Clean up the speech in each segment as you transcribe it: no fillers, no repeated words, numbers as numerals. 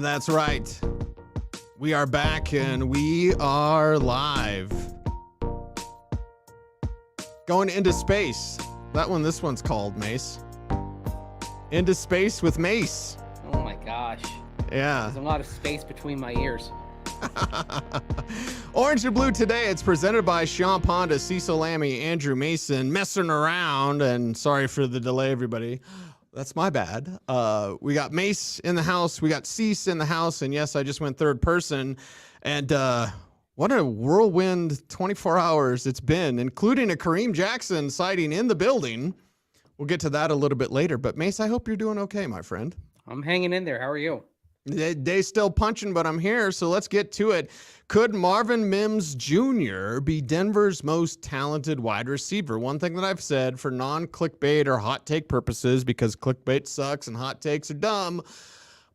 That's right. We are back and we are live. Going into space. This one's called Mace. Into space with Mace. Oh my gosh. Yeah. There's a lot of space between my ears. Orange and Blue today. It's presented by Sean Ponda, Cecil, Lammey, Andrew Mason, messing around. And sorry for the delay, everybody. That's my bad. We got Mace in the house. We got Cease in the house. And yes, I just went third person. And what a whirlwind 24 hours it's been, including a Kareem Jackson sighting in the building. We'll get to that a little bit later. But Mace, I hope you're doing okay, my friend. I'm hanging in there. How are you? Day's still punching, but I'm here, so let's get to it. Could Marvin Mims Jr. be Denver's most talented wide receiver? One thing that I've said for non-clickbait or hot take purposes, because clickbait sucks and hot takes are dumb,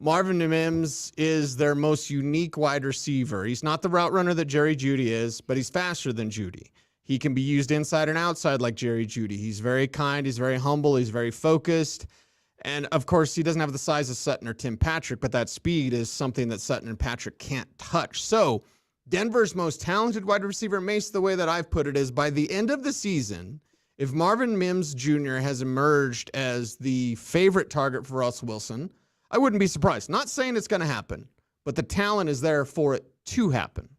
Marvin Mims is their most unique wide receiver. He's not the route runner that Jerry Jeudy is, but he's faster than Jeudy. He can be used inside and outside like Jerry Jeudy. He's very kind, he's very humble, he's very focused. And, of course, he doesn't have the size of Sutton or Tim Patrick, but that speed is something that Sutton and Patrick can't touch. So Denver's most talented wide receiver, Mace, the way that I've put it is by the end of the season, if Marvin Mims Jr. has emerged as the favorite target for Russ Wilson, I wouldn't be surprised. Not saying it's going to happen, but the talent is there for it to happen.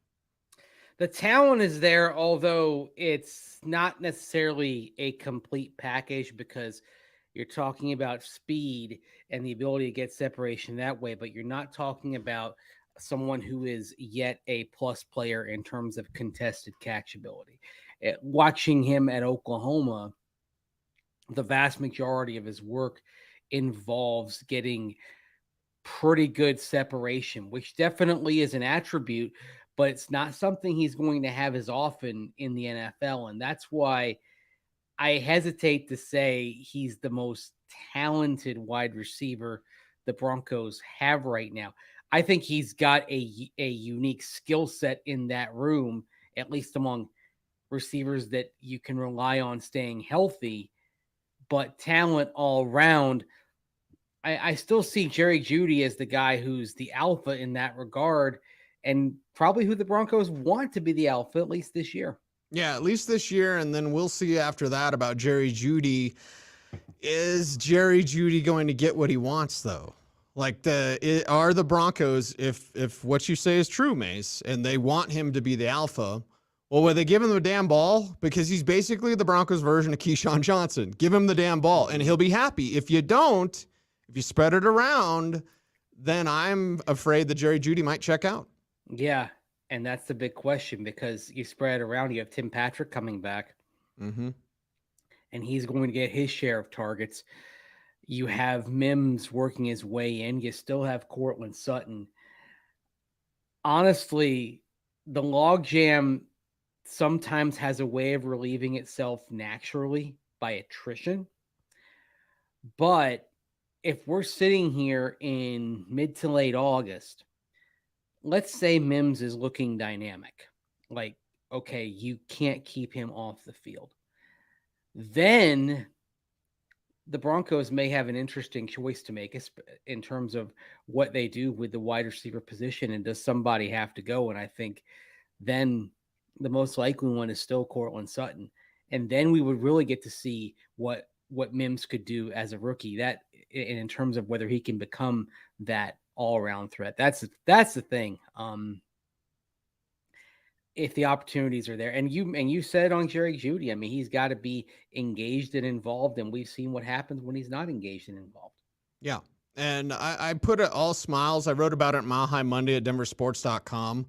The talent is there, although it's not necessarily a complete package because you're talking about speed and the ability to get separation that way, but you're not talking about someone who is yet a plus player in terms of contested catch ability. Watching him at Oklahoma, the vast majority of his work involves getting pretty good separation, which definitely is an attribute, but it's not something he's going to have as often in the NFL. And that's why I hesitate to say he's the most talented wide receiver the Broncos have right now. I think he's got a unique skill set in that room, at least among receivers that you can rely on staying healthy, but talent all around. I still see Jerry Jeudy as the guy who's the alpha in that regard and probably who the Broncos want to be the alpha, at least this year. Yeah, at least this year, and then we'll see after that about Jerry Jeudy. Is Jerry Jeudy going to get what he wants, though? Like, are the Broncos, if what you say is true, Mace, and they want him to be the alpha, well, will they give him the damn ball? Because he's basically the Broncos' version of Keyshawn Johnson. Give him the damn ball, and he'll be happy. If you don't, if you spread it around, then I'm afraid that Jerry Jeudy might check out. Yeah. And that's the big question because you spread it around. You have Tim Patrick coming back, and he's going to get his share of targets. You have Mims working his way in. You still have Courtland Sutton. Honestly, the logjam sometimes has a way of relieving itself naturally by attrition. But if we're sitting here in mid to late August, let's say Mims is looking dynamic. Like, okay, you can't keep him off the field. Then the Broncos may have an interesting choice to make in terms of what they do with the wide receiver position. And does somebody have to go? And I think then the most likely one is still Courtland Sutton. And then we would really get to see what Mims could do as a rookie, that in terms of whether he can become that all-around threat. That's the thing. If the opportunities are there, and you said on Jerry Jeudy, I mean, he's got to be engaged and involved, and we've seen what happens when he's not engaged and involved. Yeah, and I put it all smiles. I wrote about it Mile High Monday at denversports.com.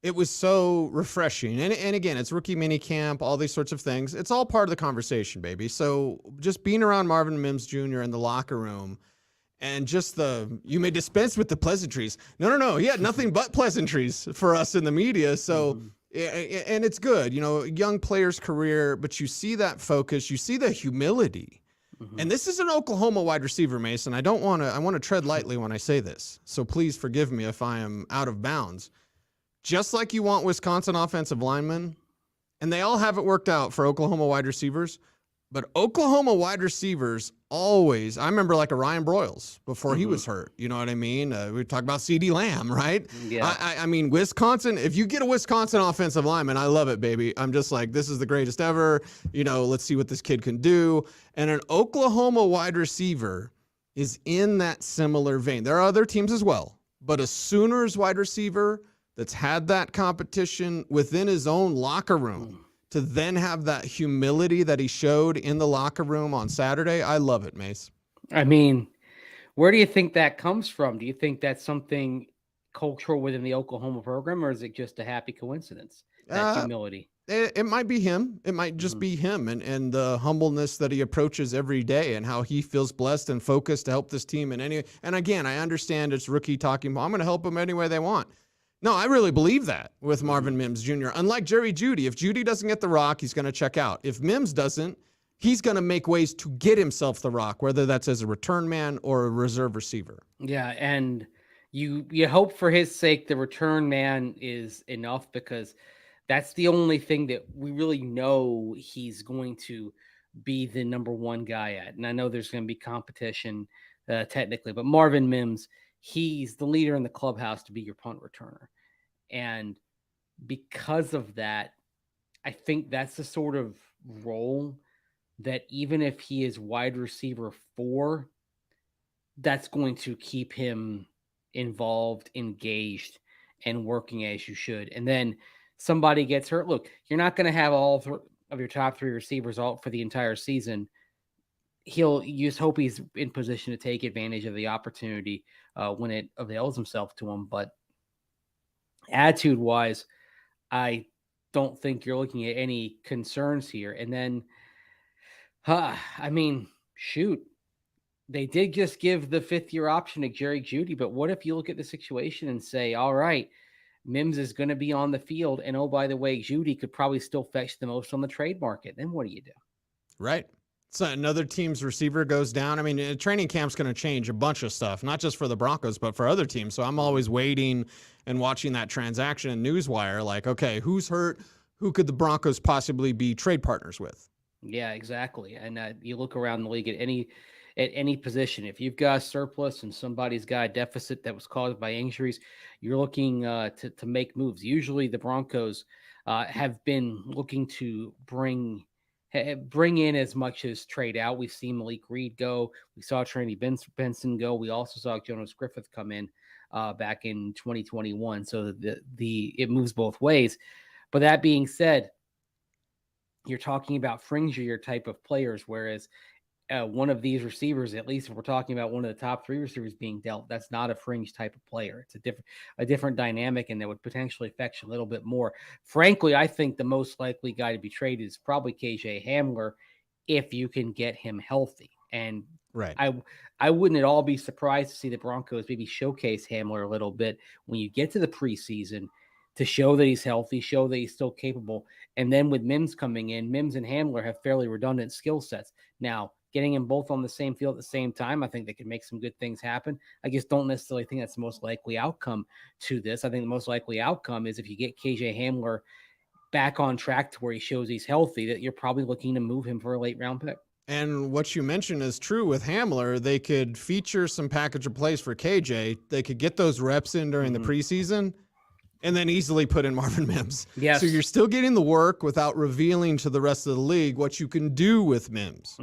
It was so refreshing, and again, it's rookie minicamp, all these sorts of things. It's all part of the conversation, baby. So just being around Marvin Mims Jr. in the locker room. And just you may dispense with the pleasantries. No. He had nothing but pleasantries for us in the media. So, and it's good, young player's career, but you see that focus, you see the humility. And this is an Oklahoma wide receiver, Mason. I want to tread lightly when I say this. So please forgive me if I am out of bounds. Just like you want Wisconsin offensive linemen, and they all have it worked out for Oklahoma wide receivers, But Oklahoma wide receivers always, I remember like a Ryan Broyles before he was hurt. You know what I mean? We talk about CeeDee Lamb, right? Yeah. I mean, Wisconsin, if you get a Wisconsin offensive lineman, I love it, baby. I'm just like, this is the greatest ever. You know, let's see what this kid can do. And an Oklahoma wide receiver is in that similar vein. There are other teams as well, but a Sooners wide receiver that's had that competition within his own locker room to then have that humility that he showed in the locker room on Saturday, I love it, Mace. I mean, where do you think that comes from? Do you think that's something cultural within the Oklahoma program, or is it just a happy coincidence, that humility? It might be him. It might just be him and the humbleness that he approaches every day and how he feels blessed and focused to help this team in any. And again, I understand it's rookie talking. I'm going to help them any way they want. No, I really believe that with Marvin Mims Jr. Unlike Jerry Jeudy, if Jeudy doesn't get the rock, he's going to check out. If Mims doesn't, he's going to make ways to get himself the rock, whether that's as a return man or a reserve receiver. Yeah, and you hope for his sake the return man is enough, because that's the only thing that we really know he's going to be the number one guy at. And I know there's going to be competition technically, but Marvin Mims, he's the leader in the clubhouse to be your punt returner. And because of that, I think that's the sort of role that even if he is wide receiver 4, that's going to keep him involved, engaged, and working as you should. And then somebody gets hurt. Look, you're not going to have all of your top 3 receivers out for the entire season. You just hope he's in position to take advantage of the opportunity when it avails himself to him. But attitude-wise, I don't think you're looking at any concerns here. And then, I mean, shoot, they did just give the 5th-year option to Jerry Jeudy, but what if you look at the situation and say, all right, Mims is going to be on the field, and oh, by the way, Jeudy could probably still fetch the most on the trade market. Then what do you do? Right. So another team's receiver goes down. I mean, training camp's going to change a bunch of stuff, not just for the Broncos, but for other teams. So I'm always waiting and watching that transaction in Newswire, like, okay, who's hurt? Who could the Broncos possibly be trade partners with? Yeah, exactly. And you look around the league at any position. If you've got a surplus and somebody's got a deficit that was caused by injuries, you're looking to make moves. Usually the Broncos have been looking to bring in as much as trade out. We've seen Malik Reed go. We saw Trinity Benson go. We also saw Jonas Griffith come in back in 2021. So it moves both ways. But that being said, you're talking about fringier type of players, whereas one of these receivers, at least if we're talking about one of the top 3 receivers being dealt, that's not a fringe type of player. It's a different dynamic, and that would potentially fetch a little bit more. Frankly, I think the most likely guy to be traded is probably KJ Hamler, if you can get him healthy. And right, I wouldn't at all be surprised to see the Broncos maybe showcase Hamler a little bit when you get to the preseason, to show that he's healthy, show that he's still capable. And then with Mims coming in, Mims and Hamler have fairly redundant skill sets. Now, getting them both on the same field at the same time, I think they could make some good things happen. I just don't necessarily think that's the most likely outcome to this. I think the most likely outcome is if you get KJ Hamler back on track to where he shows he's healthy, that you're probably looking to move him for a late round pick. And what you mentioned is true with Hamler. They could feature some package of plays for KJ. They could get those reps in during the preseason and then easily put in Marvin Mims. Yes. So you're still getting the work without revealing to the rest of the league what you can do with Mims.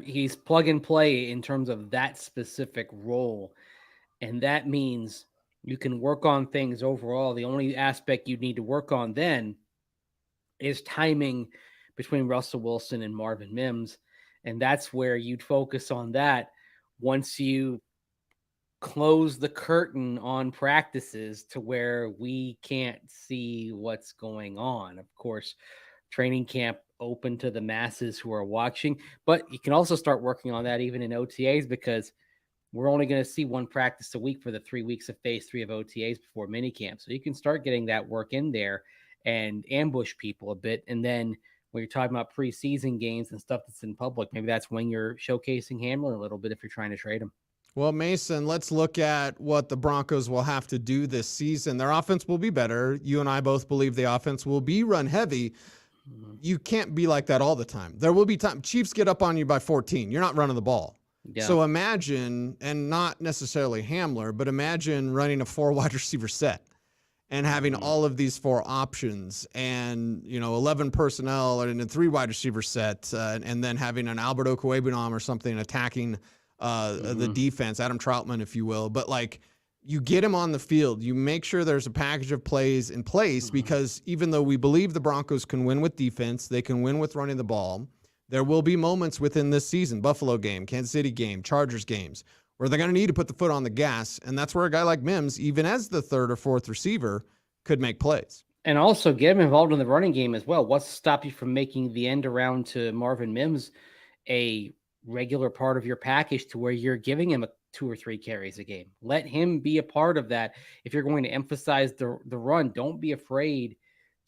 He's plug and play in terms of that specific role. And that means you can work on things overall. The only aspect you need to work on then is timing between Russell Wilson and Marvin Mims. And that's where you'd focus on that once you close the curtain on practices to where we can't see what's going on. Of course, training camp open to the masses who are watching, but you can also start working on that even in OTAs, because we're only going to see one practice a week for the 3 weeks of phase 3 of OTAs before minicamp. So you can start getting that work in there and ambush people a bit. And then when you're talking about preseason games and stuff that's in public, maybe that's when you're showcasing Hamler a little bit if you're trying to trade him. Well, Mason, let's look at what the Broncos will have to do this season. Their offense will be better. You and I both believe the offense will be run heavy, You can't be like that all the time. There will be time. Chiefs get up on you by 14. You're not running the ball. Yeah. So imagine, and not necessarily Hamler, but imagine running a 4 wide receiver set and having all of these 4 options and, 11 personnel and a 3 wide receiver set, and then having an Albert Okwuegbunam or something attacking the defense, Adam Troutman, if you will. But like, you get him on the field, you make sure there's a package of plays in place, because even though we believe the Broncos can win with defense, they can win with running the ball, there will be moments within this season, Buffalo game, Kansas City game, Chargers games, where they're going to need to put the foot on the gas. And that's where a guy like Mims, even as the 3rd or 4th receiver, could make plays. And also get him involved in the running game as well. What's to stop you from making the end around to Marvin Mims a regular part of your package, to where you're giving him 2 or 3 carries a game? Let him be a part of that. If you're going to emphasize the run, don't be afraid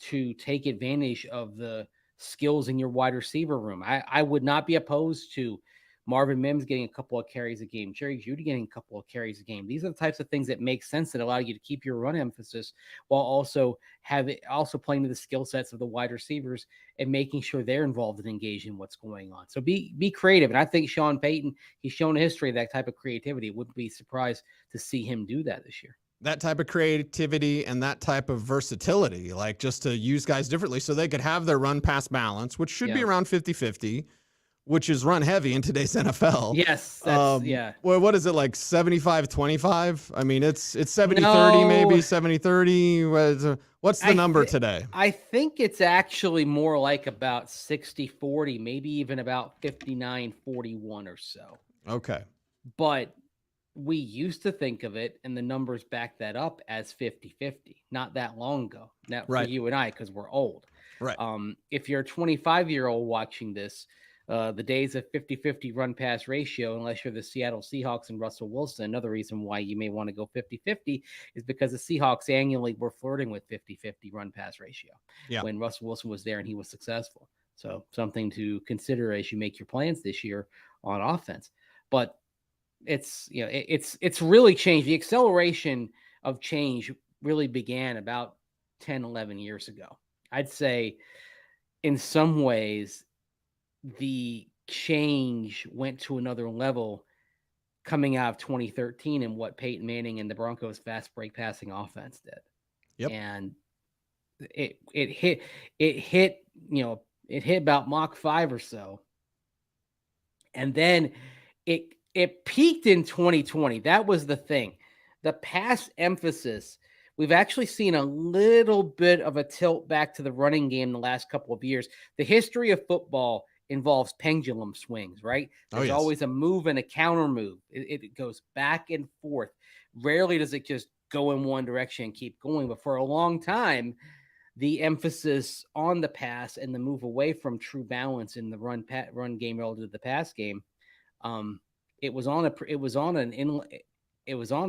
to take advantage of the skills in your wide receiver room. I would not be opposed to Marvin Mims getting a couple of carries a game, Jerry Jeudy getting a couple of carries a game. These are the types of things that make sense, that allow you to keep your run emphasis while also playing to the skill sets of the wide receivers and making sure they're involved and engaged in what's going on. So be creative. And I think Sean Payton, he's shown a history of that type of creativity. Wouldn't be surprised to see him do that this year. That type of creativity and that type of versatility, like just to use guys differently so they could have their run-pass balance, which should be around 50-50, which is run heavy in today's NFL. Yes. Well, what is it, like 75-25? I mean, it's 70-30, maybe 70-30. What's the number today? I think it's actually more like about 60-40, maybe even about 59-41 or so. Okay. But we used to think of it, and the numbers back that up, as 50-50 not that long ago. Now, for you and I, because we're old. Right. If you're a 25-year-old watching this, the days of 50-50 run-pass ratio, unless you're the Seattle Seahawks and Russell Wilson, another reason why you may want to go 50-50 is because the Seahawks annually were flirting with 50-50 run-pass ratio when Russell Wilson was there and he was successful. So something to consider as you make your plans this year on offense. But it's really changed. The acceleration of change really began about 10, 11 years ago. I'd say in some ways the change went to another level coming out of 2013 and what Peyton Manning and the Broncos fast break passing offense did. Yep. And it hit about Mach 5 or so. And then it peaked in 2020. That was the thing. The pass emphasis, we've actually seen a little bit of a tilt back to the running game the last couple of years. The history of football involves pendulum swings, right? There's always a move and a counter move. It goes back and forth. Rarely does it just go in one direction and keep going. But for a long time, the emphasis on the pass and the move away from true balance in the run game relative to the pass game, it was on a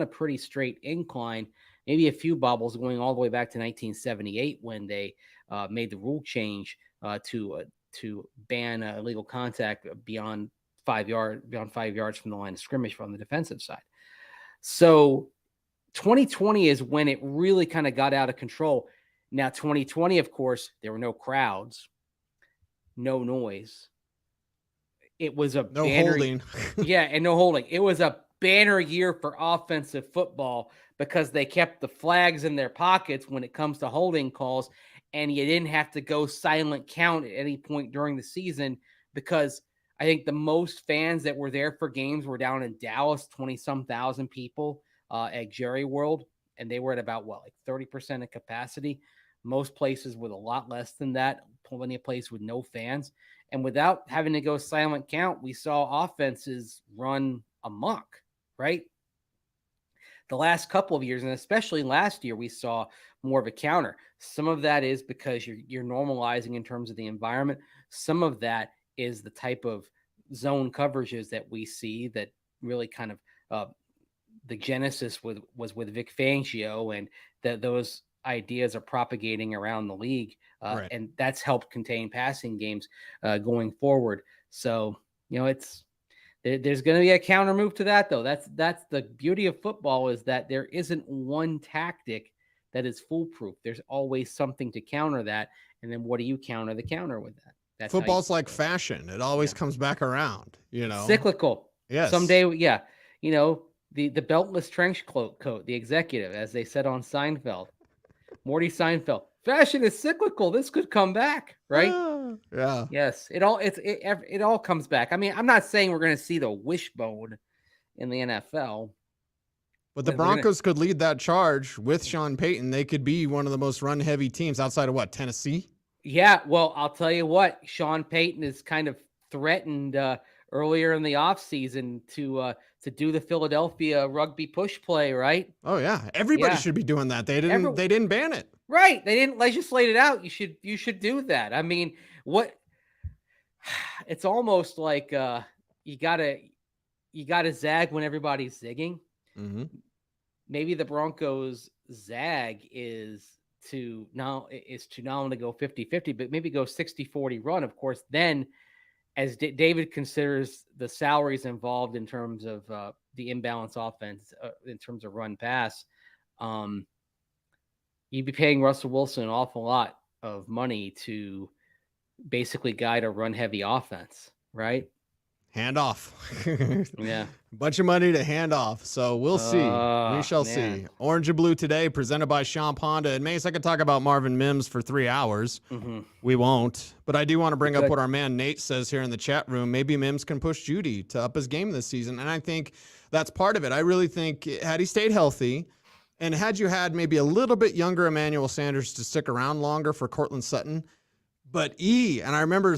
pretty straight incline, maybe a few bobbles going all the way back to 1978 when they made the rule change to ban illegal contact beyond 5 yards from the line of scrimmage from the defensive side. So 2020 is when it really kind of got out of control. Now, 2020, of course, there were no crowds, no noise. It was a no holding. And no holding. It was a banner year for offensive football because they kept the flags in their pockets when it comes to holding calls, and you didn't have to go silent count at any point during the season because I think the most fans that were there for games were down in Dallas, 20-some thousand people at Jerry World, and they were at about, 30% of capacity. Most places with a lot less than that, plenty of places with no fans. And without having to go silent count, we saw offenses run amok, right? The last couple of years, and especially last year, we saw more of a counter. Some of that is because you're normalizing in terms of the environment. Some of that is the type of zone coverages that we see that really kind of the genesis was with Vic Fangio, and those ideas are propagating around the league, and that's helped contain passing games going forward. So, there's going to be a counter move to that, though. That's the beauty of football, is that there isn't one tactic that is foolproof. There's always something to counter that. And then what do you counter the counter with that? That's how Football's like fashion. It always comes back around, cyclical. Yes. Someday, yeah. The beltless trench coat, the executive, as they said on Seinfeld. Morty Seinfeld. Fashion is cyclical. This could come back, right? Yeah. Yes. It all comes back. I mean, I'm not saying we're going to see the wishbone in the NFL. But the Broncos could lead that charge with Sean Payton. They could be one of the most run-heavy teams outside of what, Tennessee? Yeah, well, I'll tell you what. Sean Payton is kind of threatened earlier in the offseason to do the Philadelphia rugby push play, right? Oh yeah, everybody should be doing that. They didn't ban it. Right, they didn't legislate it out. You should do that. I mean, what? It's almost like you gotta zag when everybody's zigging. Mm-hmm. Maybe the Broncos zag is to not only go 50-50, but maybe go 60-40 run. Of course, then as David considers the salaries involved in terms of the imbalance offense, in terms of run pass, you'd be paying Russell Wilson an awful lot of money to basically guide a run heavy offense, right? Hand off. Yeah. Bunch of money to hand off. So we'll see. We shall see. Orange and Blue today, presented by Champ Honda. And Mace, I could talk about Marvin Mims for 3 hours. Mm-hmm. We won't. But I do want to bring up what our man Nate says here in the chat room. Maybe Mims can push Judy to up his game this season. And I think that's part of it. I really think had he stayed healthy and had you had maybe a little bit younger Emmanuel Sanders to stick around longer for Cortland Sutton, but and I remember they're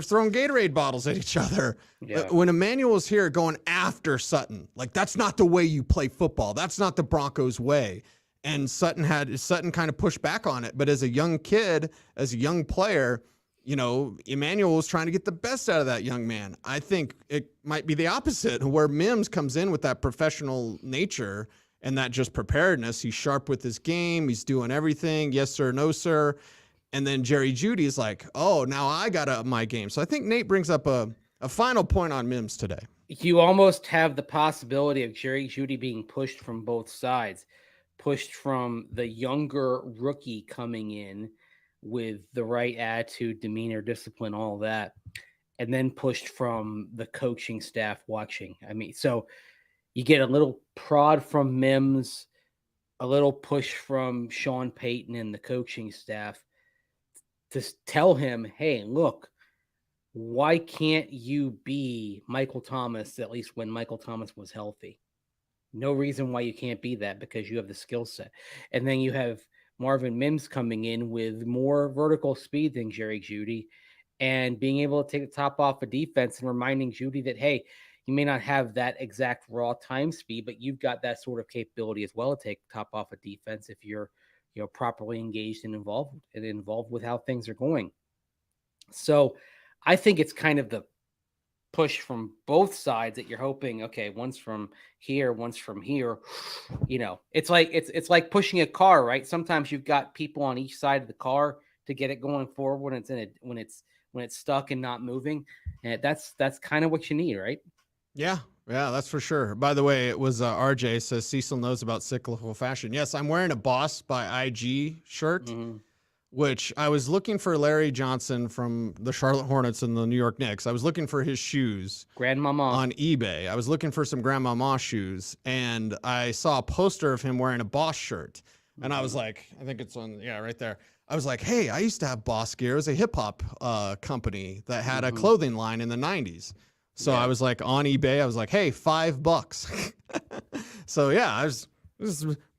throwing Gatorade bottles at each other. Yeah. When Emmanuel was here going after Sutton, like that's not the way you play football. That's not the Broncos way. And Sutton kind of pushed back on it. But as a young kid, as a young player, Emmanuel was trying to get the best out of that young man. I think it might be the opposite, where Mims comes in with that professional nature and that just preparedness. He's sharp with his game. He's doing everything. Yes, sir. No, sir. And then Jerry Jeudy is like, oh, now I got to up my game. So I think Nate brings up a final point on Mims today. You almost have the possibility of Jerry Jeudy being pushed from both sides, pushed from the younger rookie coming in with the right attitude, demeanor, discipline, all that, and then pushed from the coaching staff watching. I mean, so you get a little prod from Mims, a little push from Sean Payton and the coaching staff to tell him, hey, look, why can't you be Michael Thomas, at least when Michael Thomas was healthy? No reason why you can't be that, because you have the skill set. And then you have Marvin Mims coming in with more vertical speed than Jerry Jeudy and being able to take the top off of defense and reminding Jeudy that, hey, you may not have that exact raw time speed, but you've got that sort of capability as well to take the top off of defense if you're properly engaged and involved with how things are going. So I think it's kind of the push from both sides that you're hoping, okay, one's from here, one's from here. It's like pushing a car, right? Sometimes you've got people on each side of the car to get it going forward when it's stuck and not moving. And that's kind of what you need, right? Yeah, that's for sure. By the way, it was RJ says Cecil knows about cyclical fashion. Yes, I'm wearing a Boss by IG shirt, which I was looking for Larry Johnson from the Charlotte Hornets and the New York Knicks. I was looking for his shoes on eBay. I was looking for some Grandmama shoes, and I saw a poster of him wearing a Boss shirt. And I was like, I think it's right there. I was like, hey, I used to have Boss gear. It was a hip-hop company that had a clothing line in the 90s. So I was like on eBay, I was like, hey, $5. So I was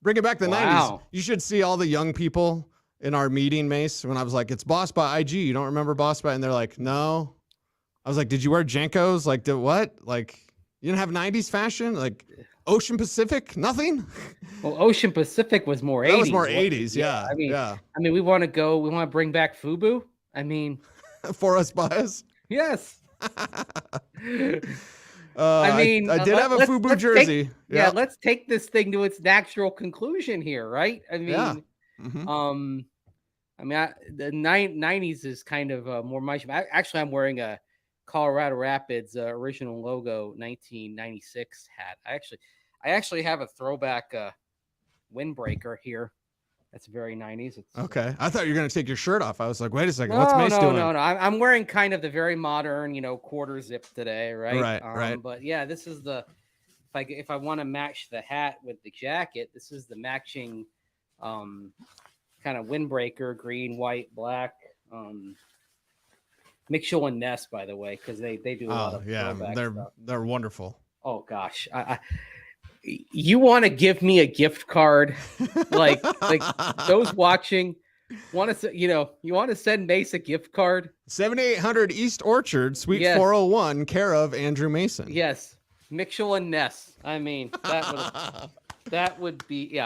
bringing back the 90s. You should see all the young people in our meeting, Mace, when I was like, it's Boss by IG. You don't remember Boss by? And they're like, no. I was like, did you wear Jenkos? Like, what? Like, you didn't have 90s fashion? Like Ocean Pacific? Nothing? Well, Ocean Pacific was more 80s. That was more 80s, yeah. I mean, we want to bring back FUBU. I mean. For us, by us? Yes. I did have a FUBU jersey. Let's take this thing to its natural conclusion here, right? I mean, the 90s is kind of more my. Actually, I'm wearing a Colorado Rapids original logo 1996 hat. I actually have a throwback windbreaker here. That's very 90s. It's Okay. I thought you were going to take your shirt off. I was like, wait a second. no, What's Mace doing? no. I'm wearing kind of the very modern, quarter zip today, right? Right. But yeah, this is the if I want to match the hat with the jacket, this is the matching kind of windbreaker, green, white, black. Mitchell and Ness, by the way, because they do a lot of throwback stuff. They're wonderful. Oh gosh, you want to give me a gift card, like those watching want to you want to send Mace a gift card. 7800 East Orchard, Suite 401, care of Andrew Mason. Yes, Mitchell and Ness. I mean that would be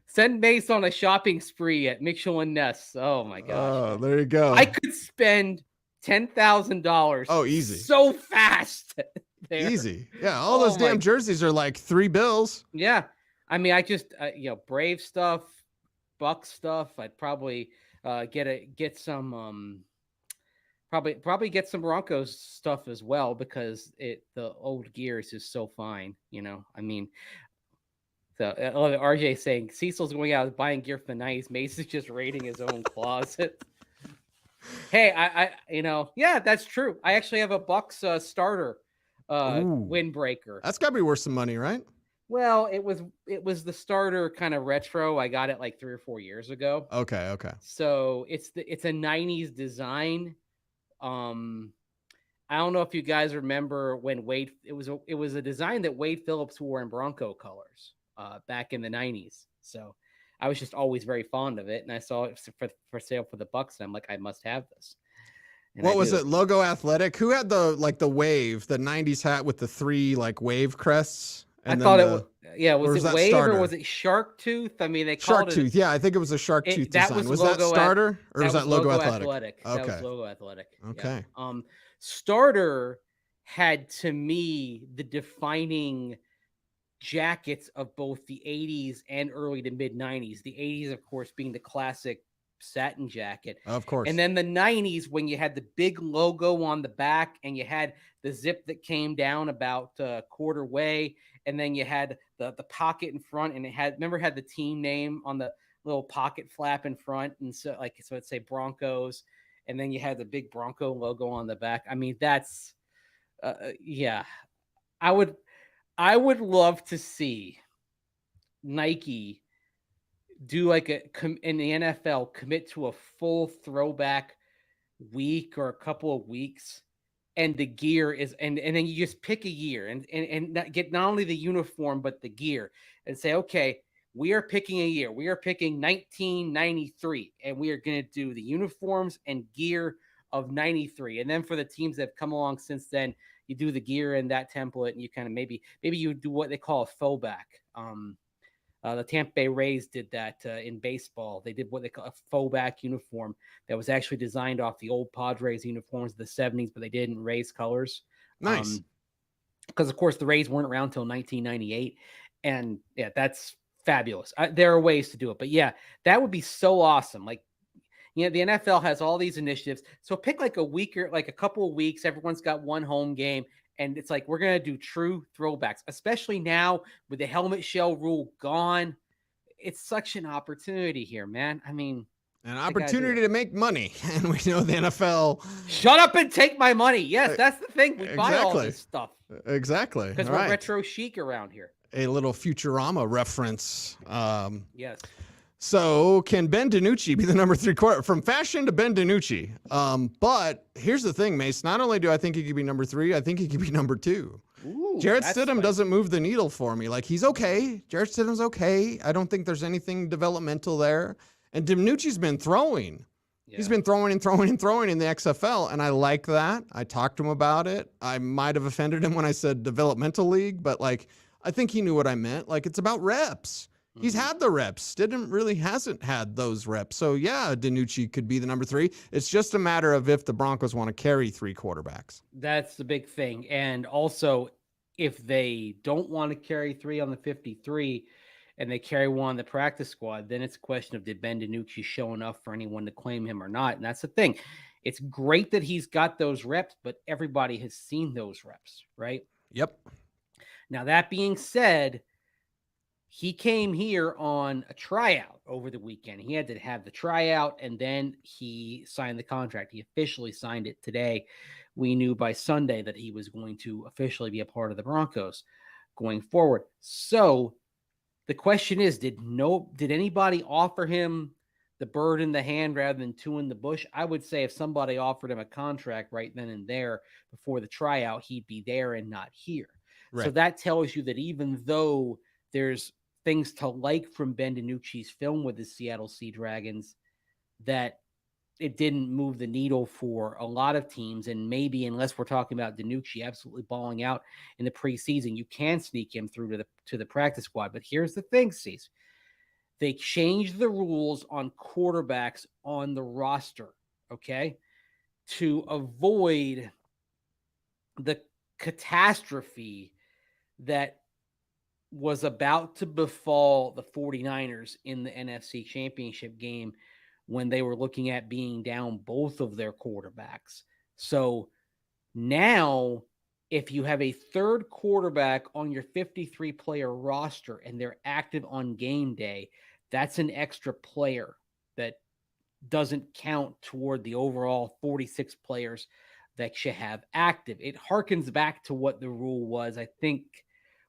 send Mace on a shopping spree at Mitchell and Ness. Oh my gosh. Oh, there you go. I could spend $10,000. Oh, easy. So fast. There. Easy. Yeah, all those damn jerseys are like $3. Yeah. I mean, I just Brave stuff, Buck stuff. I'd probably get some probably get some Broncos stuff as well, because the old gear is just so fine, I mean, so RJ saying Cecil's going out buying gear from the 90s. Mace is just raiding his own closet. Hey, I yeah, that's true. I actually have a Bucks starter windbreaker. That's got to be worth some money, right? Well, it was the starter kind of retro. I got it like 3 or 4 years ago. Okay. So it's a 90s design. I don't know if you guys remember when it was a design that Wade Phillips wore in Bronco colors back in the 90s. So I was just always very fond of it, and I saw it for sale for the Bucks, and I'm like, I must have this. And what was it? Logo Athletic? Who had the wave, the 90s hat with the 3 wave crests? And I thought it was, was it Wave starter? Or was it Shark Tooth? I mean, they called Shark Tooth. Yeah, I think it was a Shark Tooth design. Was that starter or was that Logo Athletic? Okay. That was Logo Athletic. Okay. Yeah. Starter had, to me, the defining jackets of both the 80s and early to mid 90s. The 80s, of course, being the classic satin jacket, of course, and then the 90s when you had the big logo on the back and you had the zip that came down about quarter way, and then you had the pocket in front, and it had the team name on the little pocket flap in front, and so it'd say Broncos, and then you had the big Bronco logo on the back. I mean, that's I would love to see Nike do in the NFL commit to a full throwback week or a couple of weeks, and the gear is and then you just pick a year and get not only the uniform but the gear, and say, okay, we are picking a year. We are picking 1993, and we are going to do the uniforms and gear of 93. And then for the teams that have come along since then, you do the gear in that template, and you kind of maybe you do what they call a faux back. The Tampa Bay Rays did that in baseball. They did what they call a faux back uniform that was actually designed off the old Padres uniforms of the 70s, but they did in Rays colors. Nice. Because, of course, the Rays weren't around until 1998. And, yeah, that's fabulous. There are ways to do it. But, yeah, that would be so awesome. The NFL has all these initiatives. So pick a week or a couple of weeks. Everyone's got one home game. And it's we're going to do true throwbacks, especially now with the helmet shell rule gone. It's such an opportunity here, man. I mean, an opportunity to make money. And we know the NFL. Shut up and take my money. Yes, that's the thing. We buy all this stuff. Exactly. Because we're retro chic around here. A little Futurama reference. Yes. So can Ben Denucci be the number 3 quarter? From fashion to Ben Denucci. But here's the thing, Mace. Not only do I think he could be number 3, I think he could be number 2. Ooh, Jarrett Stidham doesn't move the needle for me. He's okay. Jarrett Stidham's okay. I don't think there's anything developmental there. And Denucci's been throwing. Yeah. He's been throwing and throwing and throwing in the XFL, and I like that. I talked to him about it. I might have offended him when I said developmental league, but I think he knew what I meant. It's about reps. He's had the reps. Stidham really hasn't had those reps. So, yeah, Denucci could be the number 3. It's just a matter of if the Broncos want to carry 3 quarterbacks. That's the big thing. And also, if they don't want to carry 3 on the 53 and they carry 1 on the practice squad, then it's a question of, did Ben Denucci show enough for anyone to claim him or not? And that's the thing. It's great that he's got those reps, but everybody has seen those reps, right? Yep. Now, that being said, he came here on a tryout over the weekend. He had to have the tryout, and then he signed the contract. He officially signed it today. We knew by Sunday that he was going to officially be a part of the Broncos going forward. So the question is, did anybody offer him the bird in the hand rather than two in the bush? I would say if somebody offered him a contract right then and there before the tryout, he'd be there and not here. Right. So that tells you that even though there's things to like from Ben Denucci's film with the Seattle Sea Dragons, that it didn't move the needle for a lot of teams. And maybe, unless we're talking about Denucci absolutely balling out in the preseason, you can sneak him through to the practice squad. But here's the thing, Cecil. They changed the rules on quarterbacks on the roster, okay, to avoid the catastrophe that was about to befall the 49ers in the NFC Championship game when they were looking at being down both of their quarterbacks. So now, if you have a third quarterback on your 53-player roster and they're active on game day, that's an extra player that doesn't count toward the overall 46 players that you have active. It harkens back to what the rule was, I think,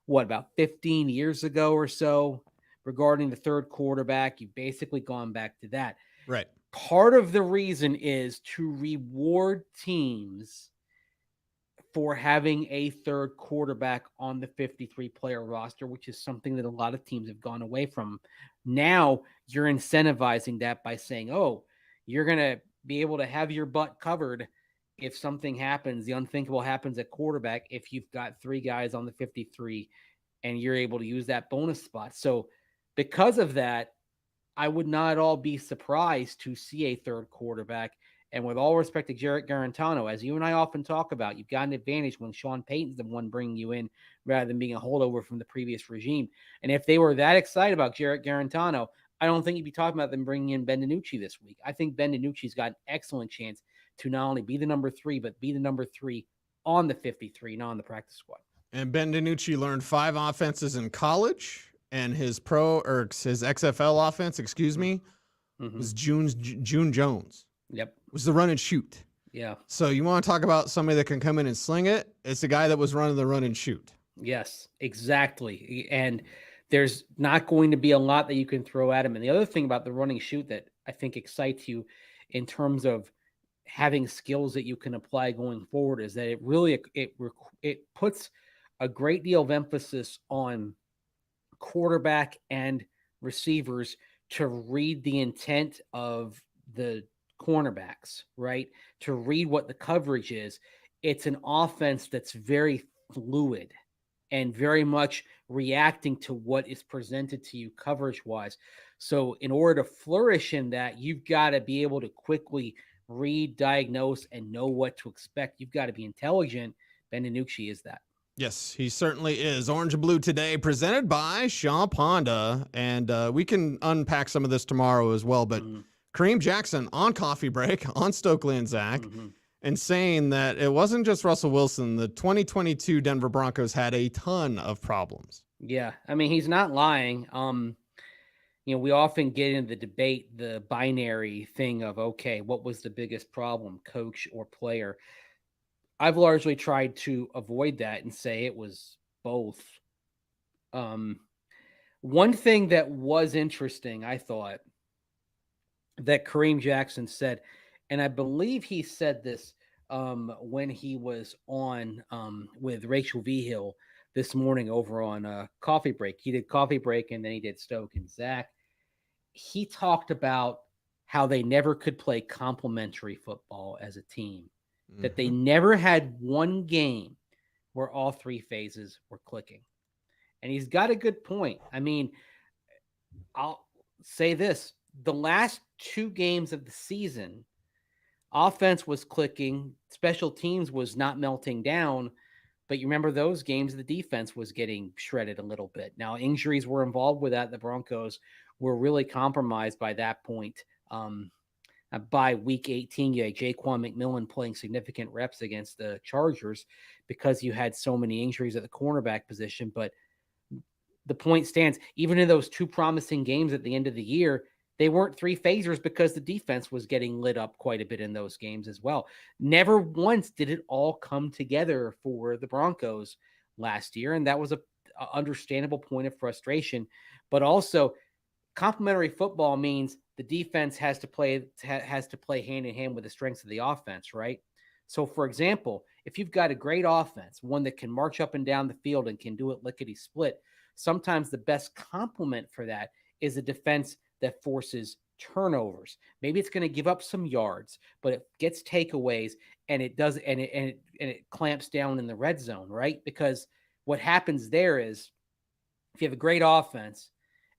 about 15 years ago or so regarding the third quarterback. You've basically gone back to that. Right. Part of the reason is to reward teams for having a third quarterback on the 53-player roster, which is something that a lot of teams have gone away from. Now you're incentivizing that by saying, oh, you're going to be able to have your butt covered if something happens, the unthinkable happens at quarterback, if you've got three guys on the 53 and you're able to use that bonus spot. So because of that, I would not at all be surprised to see a third quarterback. And with all respect to Jarrett Garantano, as you and I often talk about, you've got an advantage when Sean Payton's the one bringing you in rather than being a holdover from the previous regime. And if they were that excited about Jarrett Garantano, I don't think you'd be talking about them bringing in Ben Denucci this week. I think Ben Denucci's got an excellent chance to not only be the number 3, but be the number 3 on the 53, not on the practice squad. And Ben Denucci learned 5 offenses in college, and his XFL offense, was June Jones. Yep. It was the run and shoot. Yeah. So you want to talk about somebody that can come in and sling it? It's the guy that was running the run and shoot. Yes, exactly. And there's not going to be a lot that you can throw at him. And the other thing about the running shoot that I think excites you in terms of having skills that you can apply going forward is that it really it puts a great deal of emphasis on quarterback and receivers to read the intent of the cornerbacks, right? To read what the coverage is. It's an offense that's very fluid and very much reacting to what is presented to you coverage-wise. So in order to flourish in that, you've got to be able to quickly read, diagnose, and know what to expect. You've got to be intelligent. Ben Denucci is that. Yes, he certainly is. Orange and Blue today, presented by Shaw Honda. And we can unpack some of this tomorrow as well. But Kareem Jackson on Coffee Break, on Stokely and Zach, and saying that it wasn't just Russell Wilson. The 2022 Denver Broncos had a ton of problems. Yeah, I mean, he's not lying. We often get into the debate, the binary thing of, okay, what was the biggest problem, coach or player? I've largely tried to avoid that and say it was both. One thing that was interesting, I thought, that Kareem Jackson said, and I believe he said this when he was on with Rachel Vigil this morning over on Coffee Break. He did Coffee Break and then he did Stoke and Zach. He talked about how they never could play complementary football as a team, that they never had one game where all three phases were clicking. And he's got a good point. I mean, I'll say this. The last 2 games of the season, offense was clicking, special teams was not melting down, but you remember those games, the defense was getting shredded a little bit. Now, injuries were involved with that. The Broncos were really compromised by that point. By week 18, you had Jaquan McMillan playing significant reps against the Chargers because you had so many injuries at the cornerback position. But the point stands. Even in those 2 promising games at the end of the year, they weren't 3-phasers because the defense was getting lit up quite a bit in those games as well. Never once did it all come together for the Broncos last year, and that was a understandable point of frustration. But also, complementary football means the defense has to play hand in hand with the strengths of the offense, right? So, for example, if you've got a great offense, one that can march up and down the field and can do it lickety-split, sometimes the best complement for that is a defense that forces turnovers. Maybe it's going to give up some yards, but it gets takeaways, and it does, and it clamps down in the red zone, right? Because what happens there is, if you have a great offense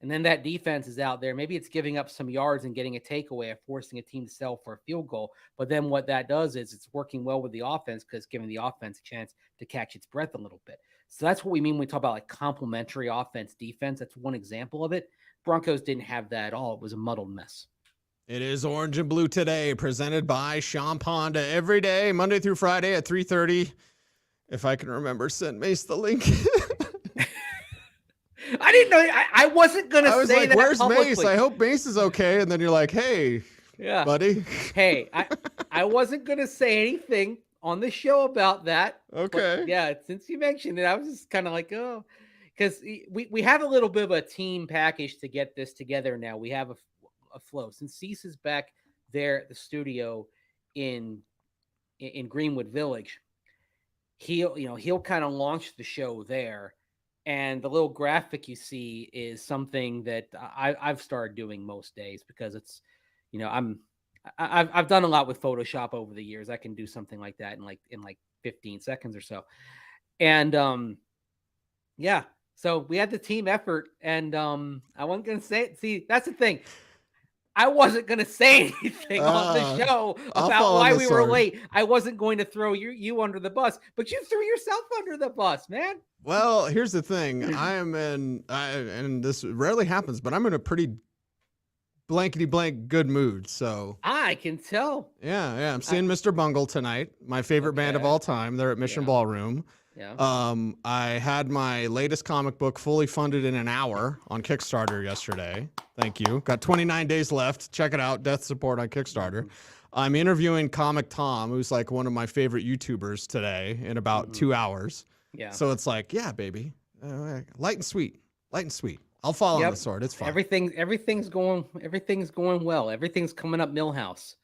and then that defense is out there, maybe it's giving up some yards and getting a takeaway or forcing a team to settle for a field goal. But then what that does is it's working well with the offense because it's giving the offense a chance to catch its breath a little bit. So that's what we mean when we talk about like complementary offense defense. That's one example of it. Broncos didn't have that at all. It was a muddled mess. It is Orange and Blue Today, presented by Sean Ponda every day, Monday through Friday at 3:30. If I can remember, send Mace the link. I didn't know. I wasn't going to say that. I was like, where's publicly. Mace? I hope Mace is okay. And then you're like, hey, buddy. Hey, I wasn't going to say anything on the show about that. Okay. But yeah, since you mentioned it, I was just kind of like, oh, because we have a little bit of a team package to get this together now. We have a flow. Since Cecil is back there at the studio in Greenwood Village, he'll kind of launch the show there. And the little graphic you see is something that I've started doing most days because it's, I've done a lot with Photoshop over the years. I can do something like that in like 15 seconds or so. And yeah, so we had the team effort, and I wasn't going to say it. See, that's the thing. I wasn't going to say anything on the show about why we were late. I wasn't going to throw you under the bus, but you threw yourself under the bus, man. Well, here's the thing. And this rarely happens, but I'm in a pretty blankety blank good mood. So I can tell. Yeah. I'm seeing Mr. Bungle tonight, my favorite band of all time. They're at Mission Ballroom. Yeah. I had my latest comic book fully funded in an hour on Kickstarter yesterday. Thank you. Got 29 days left. Check it out. Death support on Kickstarter. Mm-hmm. I'm interviewing Comic Tom, who's like one of my favorite YouTubers today, in about 2 hours. Yeah. So it's like, yeah, baby, light and sweet. I'll fall on the sword. It's fine. Everything's going well. Everything's coming up Millhouse,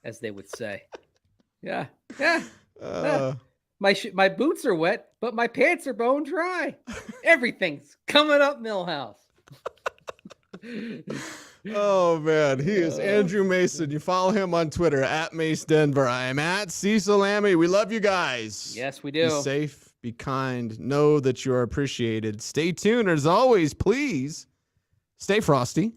as they would say. Yeah. My boots are wet, but my pants are bone dry. Everything's coming up Millhouse. Oh, man. He is Andrew Mason. You follow him on Twitter, at Mace Denver. I am at Cecil Lammey. We love you guys. Yes, we do. Be safe. Be kind. Know that you are appreciated. Stay tuned. As always, please stay frosty.